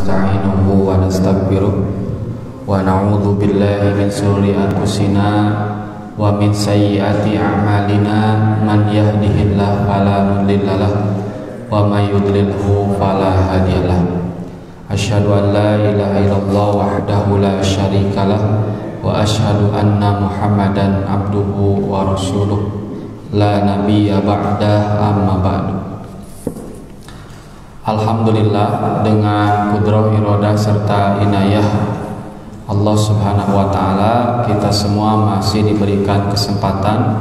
nasta'inuhu wa nastaghfiruh wa na'udzu billahi min shururi anfusina wa min sayyiati a'malina man yahdihillahu fala mudhillalah wa may yudlilhu fala hadiyalah. Asyhadu an la ilaha illallah wahdahu la syarikalah wa asyhadu anna Muhammadan abduhu wa rasuluh la nabiyya ba'dah amma ba'du. Alhamdulillah, dengan kudrah iradah serta inayah Allah Subhanahu wa taala, kita semua masih diberikan kesempatan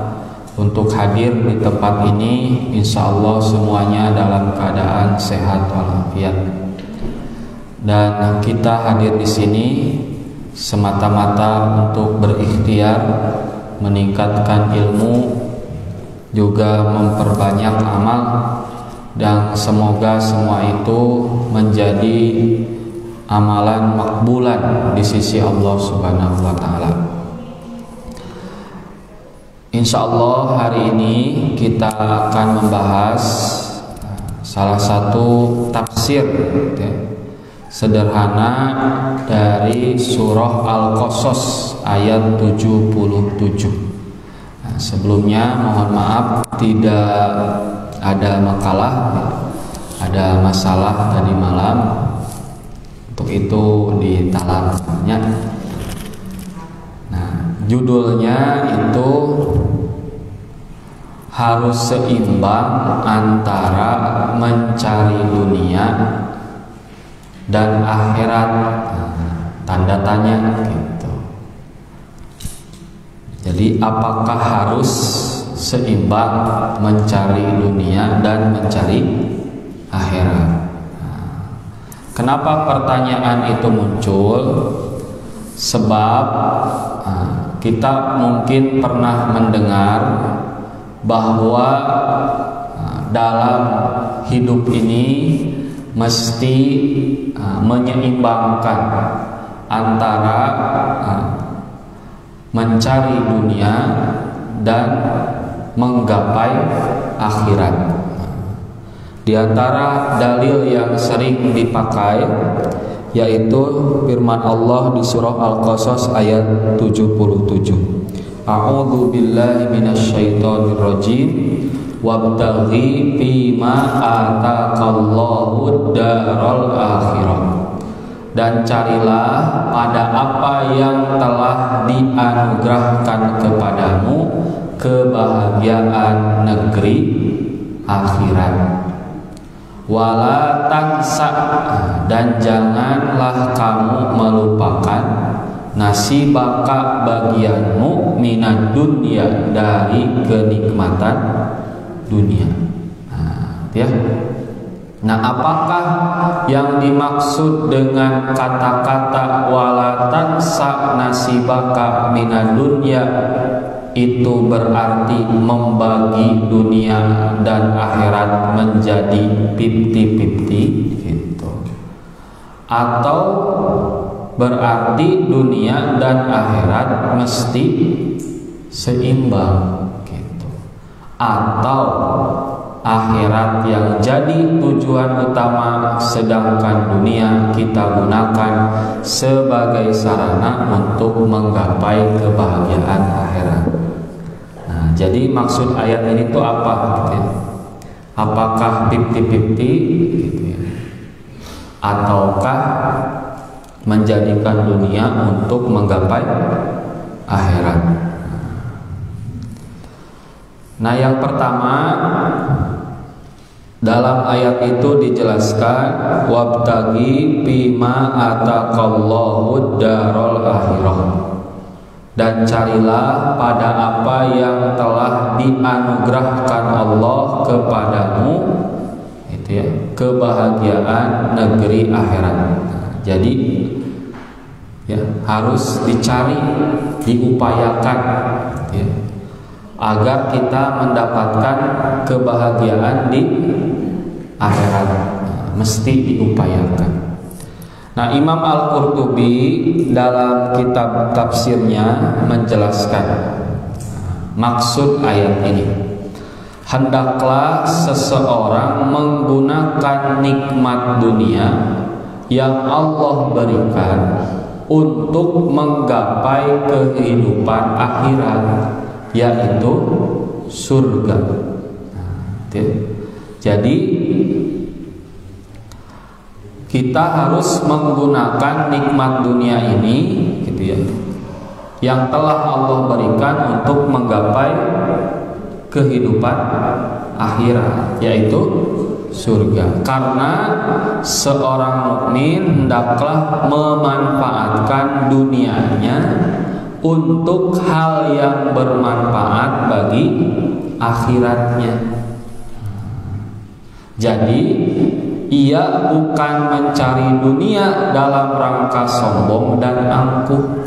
untuk hadir di tempat ini. Insyaallah semuanya dalam keadaan sehat walafiat. Dan kita hadir di sini semata-mata untuk berikhtiar meningkatkan ilmu, juga memperbanyak amal, dan semoga semua itu menjadi amalan makbulan di sisi Allah Subhanahu wa taala. Insyaallah hari ini kita akan membahas salah satu tafsir sederhana dari surah Al-Qasas ayat 77. Sebelumnya mohon maaf tidak ada makalah, ada masalah tadi malam, untuk itu ditalamnya. Nah, judulnya itu harus seimbang antara mencari dunia dan akhirat, tanda tanya gitu. Jadi apakah harus seimbang mencari dunia dan mencari akhirat? Kenapa pertanyaan itu muncul? Sebab kita mungkin pernah mendengar bahwa dalam hidup ini mesti menyeimbangkan antara mencari dunia dan menggapai akhirat. Di antara dalil yang sering dipakai yaitu firman Allah di surah Al-Qasas ayat 77. A'udzu billahi minasyaitonir rajim. Wabtaghi fima ataqallahu daral akhirah. Dan carilah pada apa yang telah dianugerahkan kepadamu kebahagiaan negeri akhirat. Wala tansa, dan janganlah kamu melupakan nasibaka bagianmu minad dunya, dari kenikmatan dunia. Nah, apakah yang dimaksud dengan kata-kata wala tansa nasibaka minad dunya? Itu berarti membagi dunia dan akhirat menjadi 50-50 gitu. Atau berarti dunia dan akhirat mesti seimbang gitu. Atau akhirat yang jadi tujuan utama, sedangkan dunia kita gunakan sebagai sarana untuk menggapai kebahagiaan akhirat. Nah, jadi maksud ayat ini tuh apa gitu ya? Apakah 50-50 gitu ya? Ataukah menjadikan dunia untuk menggapai akhirat? Nah, yang pertama, dalam ayat itu dijelaskan wabtaghi bima ataqallahu daral akhirah, dan carilah pada apa yang telah dianugerahkan Allah kepadamu itu ya, kebahagiaan negeri akhirat. Jadi ya, harus dicari, diupayakan ya, agar kita mendapatkan kebahagiaan di akhirat. Mesti diupayakan. Nah, Imam Al-Qurtubi dalam kitab tafsirnya menjelaskan maksud ayat ini. Hendaklah seseorang menggunakan nikmat dunia yang Allah berikan untuk menggapai kehidupan akhirat, yaitu surga. Jadi kita harus menggunakan nikmat dunia ini, gitu ya, yang telah Allah berikan untuk menggapai kehidupan akhirat, yaitu surga. Karena seorang mukmin hendaklah memanfaatkan dunianya untuk hal yang bermanfaat bagi akhiratnya. Jadi ia bukan mencari dunia dalam rangka sombong dan angkuh.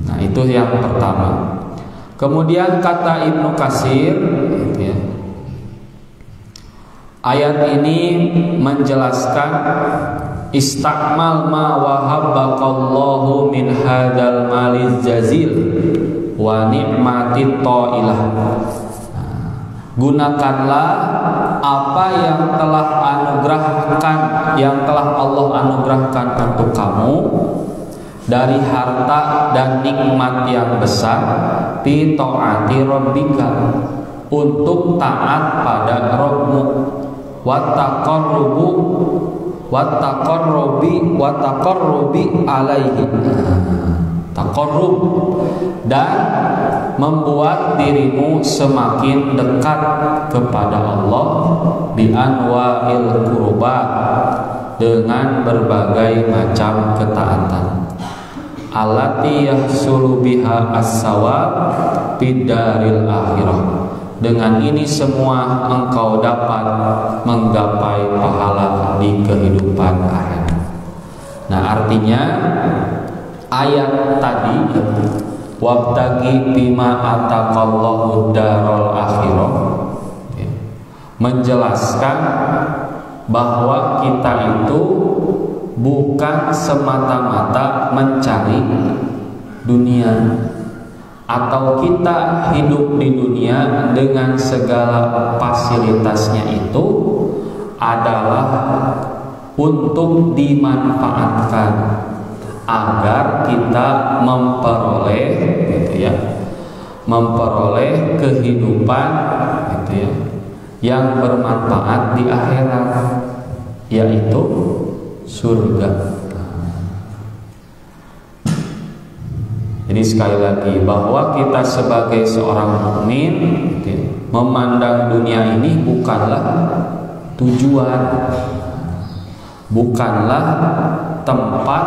Nah, itu yang pertama. Kemudian kata Ibnu Katsir, ya, ayat ini menjelaskan istakmal ma wahabbakallahu min hadzal maliz jazil wa ni'matit thailah. Gunakanlah apa yang telah Allah anugerahkan untuk kamu dari harta dan nikmat yang besar fi taati rabbika, untuk taat pada Rabbmu, wattaqarrubi alaihi, taqarrub, dan membuat dirimu semakin dekat kepada Allah bi anwa'il qurbat, dengan berbagai macam ketaatan, allati yahsulu biha as-sawab fid daril akhirah. Dengan ini semua engkau dapat menggapai pahala di kehidupan akhirat. Nah, artinya ayat tadi wabtagi bima ataqallahu darul akhirah menjelaskan bahwa kita itu bukan semata-mata mencari dunia, atau kita hidup di dunia dengan segala fasilitasnya itu adalah untuk dimanfaatkan agar kita memperoleh, gitu ya, memperoleh kehidupan, gitu ya, yang bermanfaat di akhirat, yaitu surga. Jadi sekali lagi, bahwa kita sebagai seorang mukmin, gitu ya, memandang dunia ini bukanlah tujuan, bukanlah tempat,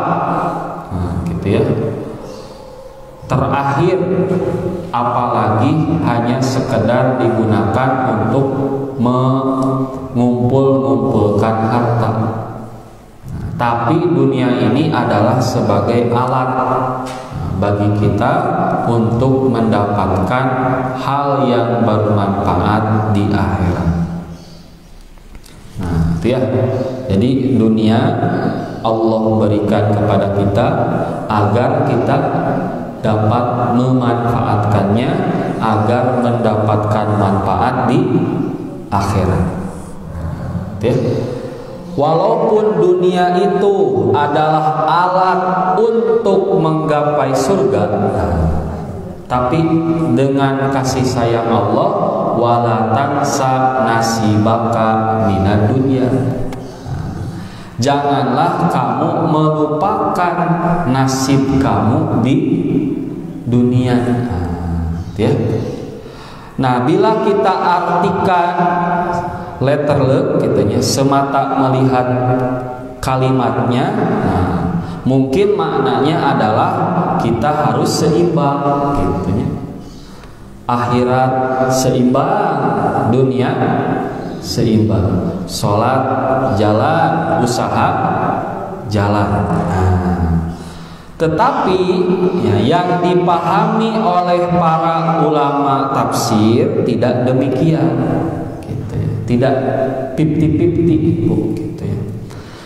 gitu ya, terakhir, apalagi hanya sekedar digunakan untuk mengumpulkan harta. Tapi dunia ini adalah sebagai alat bagi kita untuk mendapatkan hal yang bermanfaat di akhirat. Nah, itu ya. Jadi dunia Allah berikan kepada kita agar kita dapat memanfaatkannya, agar mendapatkan manfaat di akhirat. Ya. Walaupun dunia itu adalah alat untuk menggapai surga, tapi dengan kasih sayang Allah, wala tansa nasibaka minad dunya, janganlah kamu melupakan nasib kamu di dunia. Ya. Nah, bila kita artikan letter L, kitanya semata melihat kalimatnya, nah, mungkin maknanya adalah kita harus seimbang, gitunya. Akhirat seimbang, dunia seimbang. Sholat jalan, usaha jalan. Nah, tetapi ya, yang dipahami oleh para ulama tafsir tidak demikian, gitu ya. Tidak 50-50, gitu ya.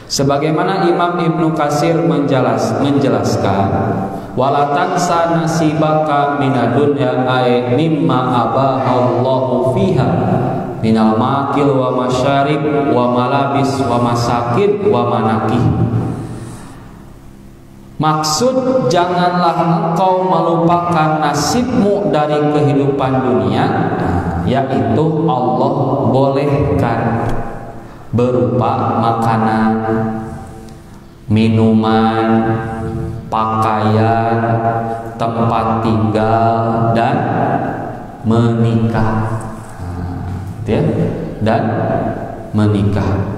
Sebagaimana Imam Ibnu Katsir menjelaskan, wala tansa nasibaka minad dunya ay mimma abahallahu fiha minal makil wa masyarib wa malabis wa masakin wa manakih. Maksud janganlah engkau melupakan nasibmu dari kehidupan dunia, yaitu Allah bolehkan berupa makanan, minuman, pakaian, tempat tinggal, dan menikah, dan menikah.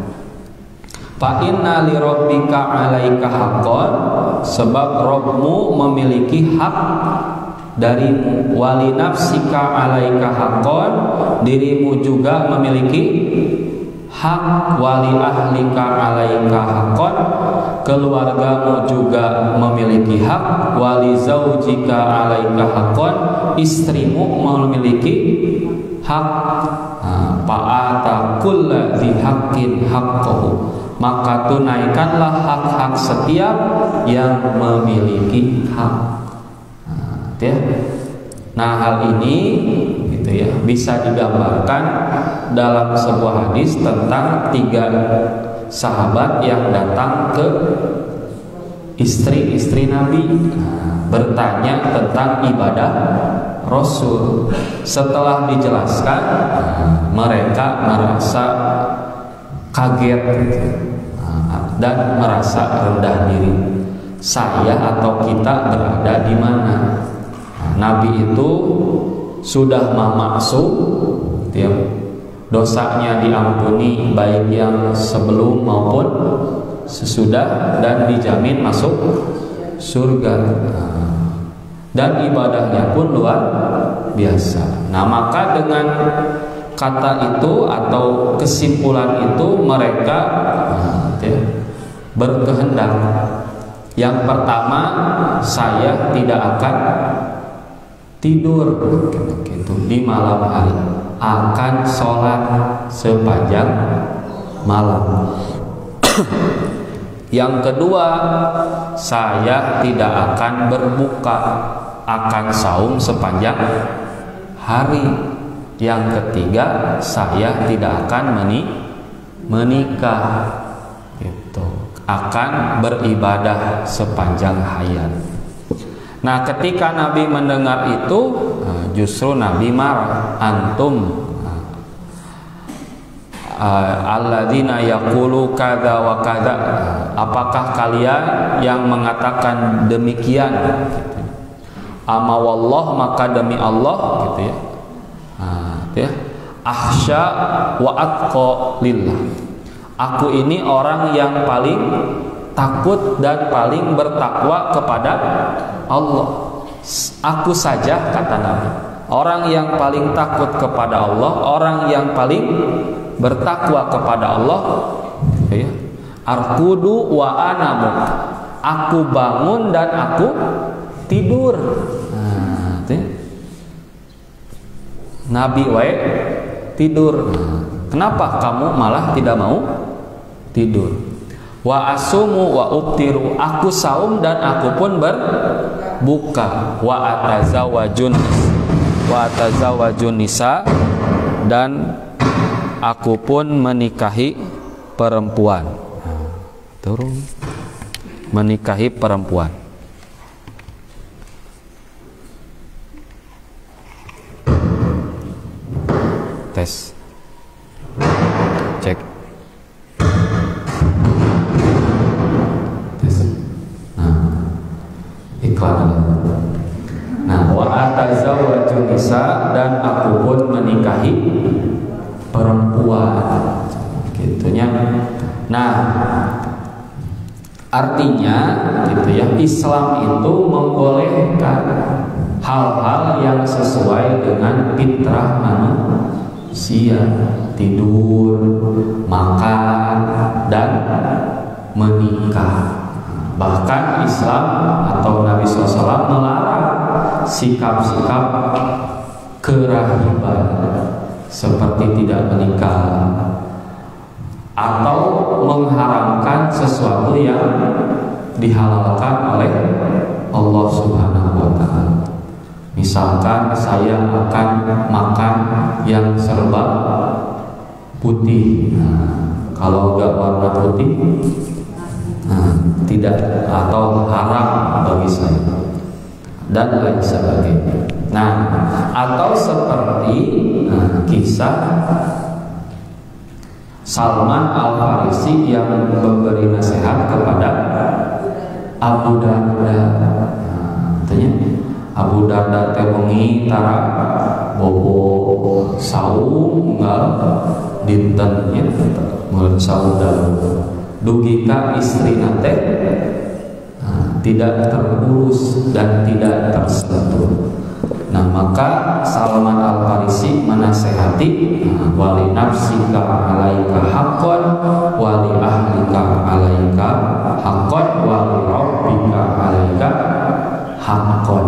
Fa inna li rabbika 'alaika haqqan, sebab Rabbmu memiliki hak darimu. Wali nafsika 'alaika haqqan, dirimu juga memiliki hak. Wali ahlika 'alaika haqqan, keluargamu juga memiliki hak. Wali zaujika 'alaika haqqan, istrimu memiliki hak. Fa'ata kulla dzi haqqin haqqahu, maka tunaikanlah hak-hak setiap yang memiliki hak. Nah, hal ini gitu ya, bisa digambarkan dalam sebuah hadis tentang 3 sahabat yang datang ke istri-istri Nabi, bertanya tentang ibadah Rasul. Setelah dijelaskan, mereka merasa kaget dan merasa rendah diri. Saya atau kita berada di mana? Nabi itu sudah maksum, dosanya diampuni baik yang sebelum maupun sesudah, dan dijamin masuk surga. Dan ibadahnya pun luar biasa. Nah, maka dengan kata itu atau kesimpulan itu mereka berkehendak. Yang pertama, saya tidak akan tidur gitu di malam hari, akan sholat sepanjang malam. Yang kedua, saya tidak akan berbuka, akan saum sepanjang hari. Yang ketiga, saya tidak akan menikah gitu, akan beribadah sepanjang hayat. Nah, ketika Nabi mendengar itu, justru Nabi marah. Antum alladzina yaqulu kadza wa kadza, apakah kalian yang mengatakan demikian gitu. Ama wallah, maka demi Allah gitu ya. Ahsya wa atqa lillah, aku ini orang yang paling takut dan paling bertakwa kepada Allah. Aku saja, kata Nabi, orang yang paling takut kepada Allah, orang yang paling bertakwa kepada Allah, ya. Arkudu wa anamu, aku bangun dan aku tidur. Nabi wae tidur. Kenapa kamu malah tidak mau tidur? Wa asumu wa uftiru, aku saum dan aku pun berbuka. Wa atazawajun nisa, dan aku pun menikahi perempuan. Turun. Menikahi perempuan. Tes. Cek. Tes. Nah, iklan. Nah, wa atazawwaju nisa, dan aku pun menikahi perempuan. Gitunya. Nah, artinya gitu ya, Islam itu membolehkan hal-hal yang sesuai dengan fitrah manusia, tidur, makan, dan menikah. Bahkan Islam atau Nabi SAW melarang sikap-sikap kerahiban seperti tidak menikah, atau mengharamkan sesuatu yang dihalalkan oleh Allah Subhanahu wa Ta'ala. Misalkan saya akan makan yang serba putih. Kalau enggak warna putih, tidak, atau haram bagi saya, dan lain sebagainya. Nah, atau seperti kisah Salman Al-Farisi yang memberi nasihat kepada Abu Darda. Artinya Abu Darda teh wengi tara bobo saung unggal dinten nya mun saudara dugi ka istrina teh tidak terurus dan tidak tersentuh. Nah, maka Salman Al-Farisi menasehati, wali nafsika alaika haqqan wali ahlika alaika haqqan wali rabbika alaika haqqan.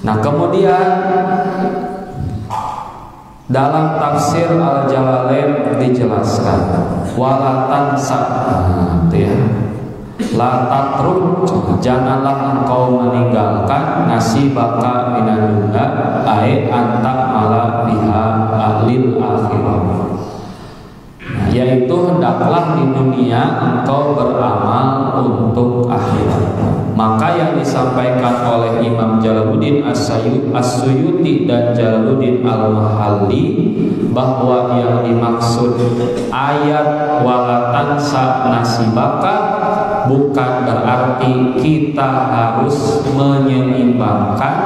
Nah, kemudian dalam tafsir Al-Jalalain dijelaskan wala tansa, la tatruk, janganlah engkau meninggalkan nasibaka minan dunya ai anta ala biha ahlil akhirah. Yaitu hendaklah di dunia engkau beramal untuk akhirat. Maka yang disampaikan oleh Imam Jalaluddin As-Suyuti dan Jalaluddin Al-Mahalli bahwa yang dimaksud ayat wala tansa nasibaka bukan berarti kita harus menyeimbangkan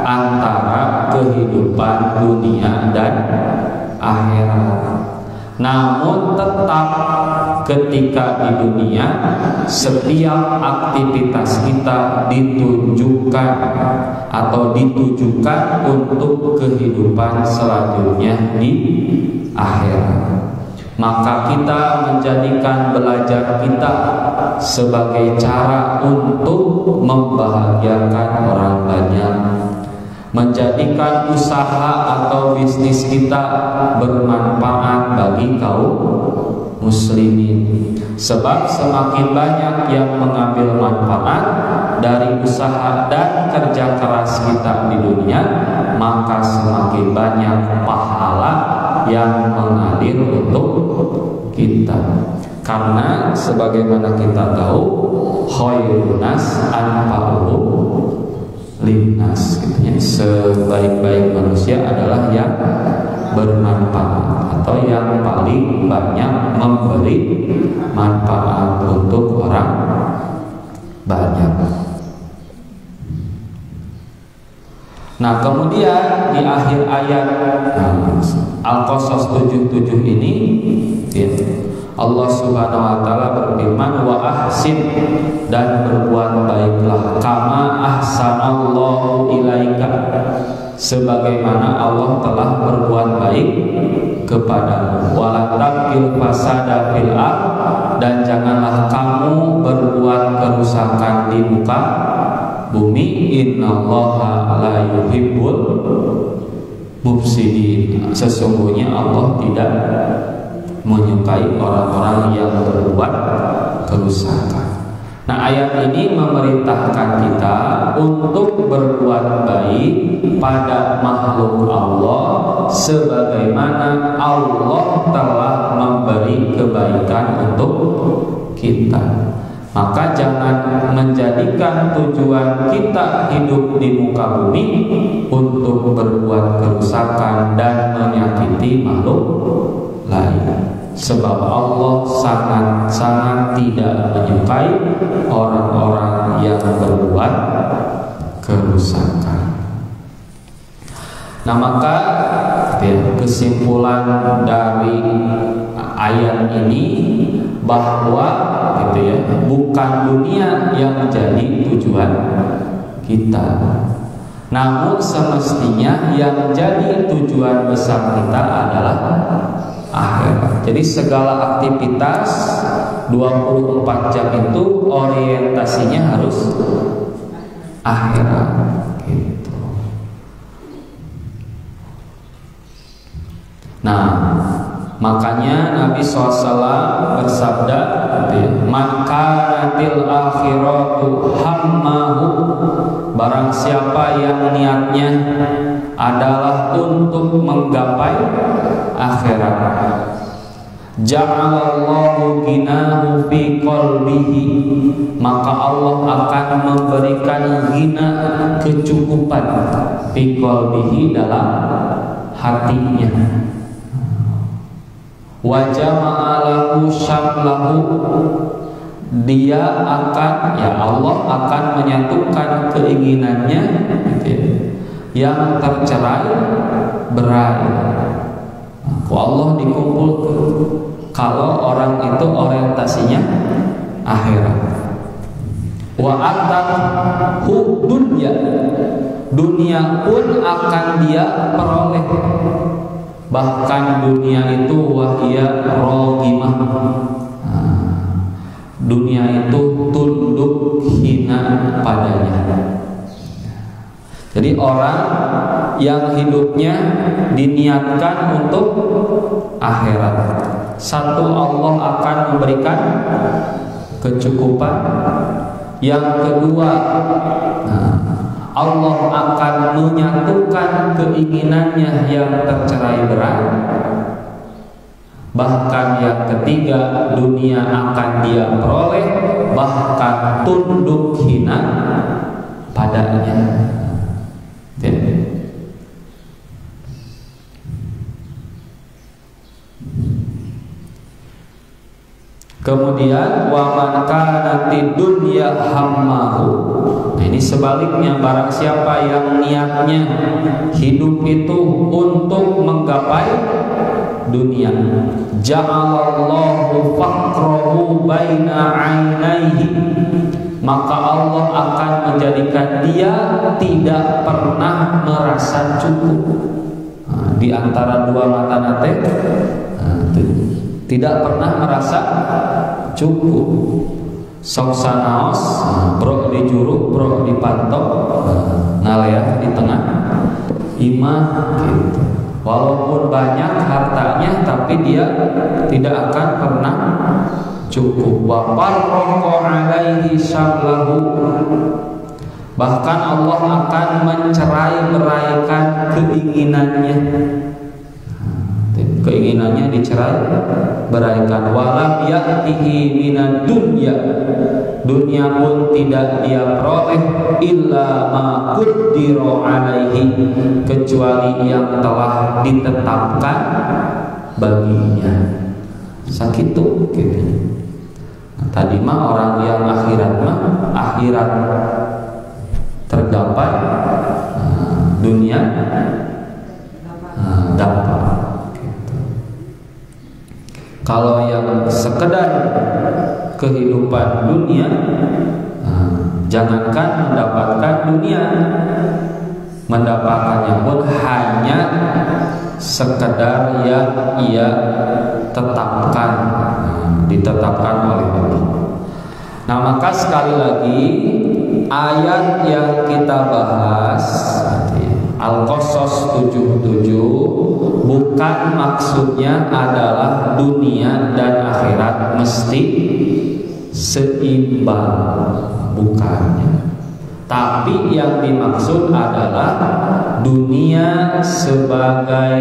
antara kehidupan dunia dan akhirat. Namun tetap ketika di dunia setiap aktivitas kita ditunjukkan atau ditujukan untuk kehidupan selanjutnya di akhirat. Maka kita menjadikan belajar kita sebagai cara untuk membahagiakan orang banyak, menjadikan usaha atau bisnis kita bermanfaat bagi kaum muslimin. Sebab semakin banyak yang mengambil manfaat dari usaha dan kerja keras kita di dunia, maka semakin banyak pahala yang mengalir untuk kita. Karena sebagaimana kita tahu, khairun nas anfa'uhum linnas, gitu ya. Sebaik-baik manusia adalah yang bermanfaat atau yang paling banyak memberi manfaat untuk orang banyak. Nah, kemudian di akhir ayat Al-Qasas 77 ini ya, Allah Subhanahu wa taala berfirman wa ahsin, dan berbuat baiklah kama ahsanallahu ilaika, sebagaimana Allah telah berbuat baik kepadamu. Wala tabghil fasada fil ard, dan janganlah kamu berbuat kerusakan di muka bumi. Innallaha la yuhibbul mufsidin, sesungguhnya Allah tidak menyukai orang-orang yang berbuat kerusakan. Nah, ayat ini memerintahkan kita untuk berbuat baik pada makhluk Allah sebagaimana Allah telah memberi kebaikan untuk kita. Maka jangan menjadikan tujuan kita hidup di muka bumi untuk berbuat kerusakan dan menyakiti makhluk lain. Sebab Allah sangat-sangat tidak menyukai orang-orang yang berbuat kerusakan. Nah, maka kesimpulan dari ayat ini bahwa gitu ya, bukan dunia yang menjadi tujuan kita, namun semestinya yang jadi tujuan besar kita adalah akhirat. Jadi segala aktivitas 24 jam itu orientasinya harus akhirat gitu. Nah, makanya Nabi SAW bersabda, maka natil akhiratu hammahu, barang siapa yang niatnya adalah untuk menggapai akhirat. Ja'alallahu ghinahu fi qalbihi, maka Allah akan memberikan ghina, kecukupan, fi qalbihi, dalam hatinya. Wa jama'alahu syamlahu, dia akan, ya Allah akan menyatukan keinginannya gitu ya, yang tercerai berai. Allah dikumpulkan kalau orang itu orientasinya akhirat. Wa atahu dunya, dunia pun akan dia peroleh, bahkan dunia itu wahia rogimah, dunia itu tunduk hina padanya. Jadi orang yang hidupnya diniatkan untuk akhirat, satu, Allah akan memberikan kecukupan. Yang kedua, Allah akan menyatukan keinginannya yang tercerai berai. Bahkan yang ketiga, dunia akan dia peroleh, bahkan tunduk hina padanya. Kemudian wa man kanati dunya hammahu. Nah, ini sebaliknya, barang siapa yang niatnya hidup itu untuk menggapai dunia, ja'alallahu faqrahu baina 'ainaihi, maka Allah akan menjadikan dia tidak pernah merasa cukup. Di antara dua mata nate, tidak pernah merasa cukup. Sok sanaos, bro di juru, bro di pantok, ngalaya di tengah imah gitu. Walaupun banyak hartanya, tapi dia tidak akan pernah cukup. Wa farraqa alaihi syamlahu, bahkan Allah akan mencerai-beraikan keinginannya. Keinginannya dicerai beraikan. Walam ya'tihi minad dunya, dunia pun tidak dia peroleh illa ma qaddara alaihi, kecuali yang telah ditetapkan baginya. Sakitu gitu. Nah, tadi mah orang yang akhirat tergapai, dunia dapat. Kalau yang sekedar kehidupan dunia, jangankan mendapatkan dunia, mendapatkannya pun hanya sekedar yang ia tetapkan, ditetapkan oleh Allah. Nah, maka sekali lagi ayat yang kita bahas Al-Qasas 77 bukan maksudnya adalah dunia dan akhirat mesti seimbang, bukannya. Tapi yang dimaksud adalah dunia sebagai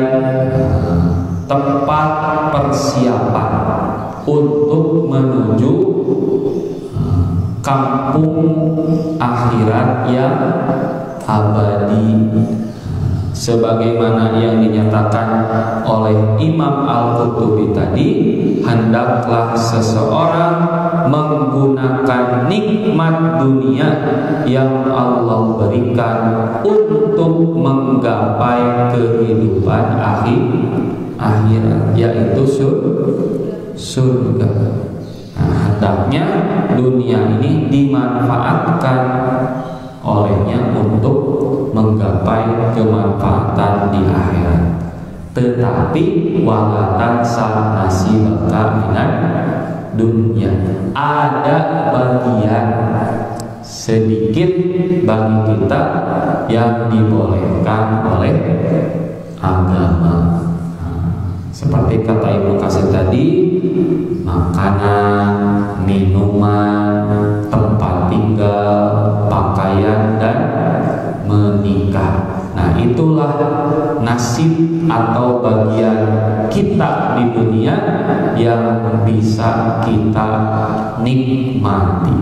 tempat persiapan untuk menuju kampung akhirat yang abadi, sebagaimana yang dinyatakan oleh Imam Al-Qurtubi tadi, hendaklah seseorang menggunakan nikmat dunia yang Allah berikan untuk menggapai kehidupan akhirat, yaitu surga. Nah, hendaknya dunia ini dimanfaatkan olehnya untuk menggapai kemanfaatan di akhirat. Tetapi walatan sah nasibaka minad dunia, ada bagian sedikit bagi kita yang dibolehkan oleh agama. Seperti kata Ibnu Katsir tadi, makanan, minuman, tempat tinggal, pakaian, dan menikah. Nah, itulah nasib atau bagian kita di dunia yang bisa kita nikmati.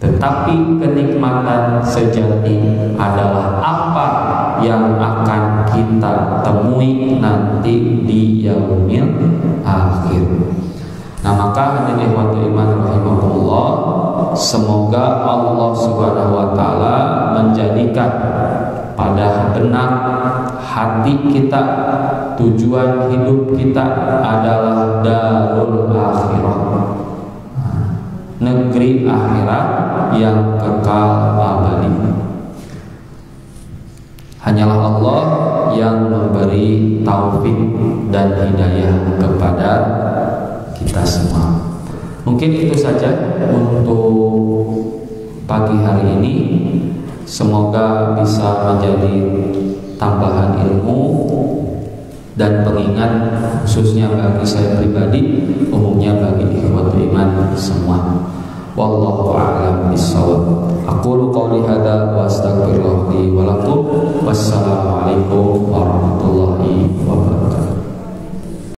Tetapi kenikmatan sejati adalah apa yang akan kita temui nanti di yaumil akhir. Nah, maka hadirin ikhwatul iman rahimahullah, semoga Allah Subhanahu wa taala menjadikan pada benak hati kita, tujuan hidup kita adalah darul akhirah, negeri akhirat yang kekal abadi. Hanyalah Allah yang memberi taufik dan hidayah kepada kita semua. Mungkin itu saja untuk pagi hari ini. Semoga bisa menjadi tambahan ilmu dan pengingat, khususnya bagi saya pribadi, umumnya bagi ikhwatul iman semua. Wallahu a'lam bishawab. Aqulu qouli hadza wa astaghfirullah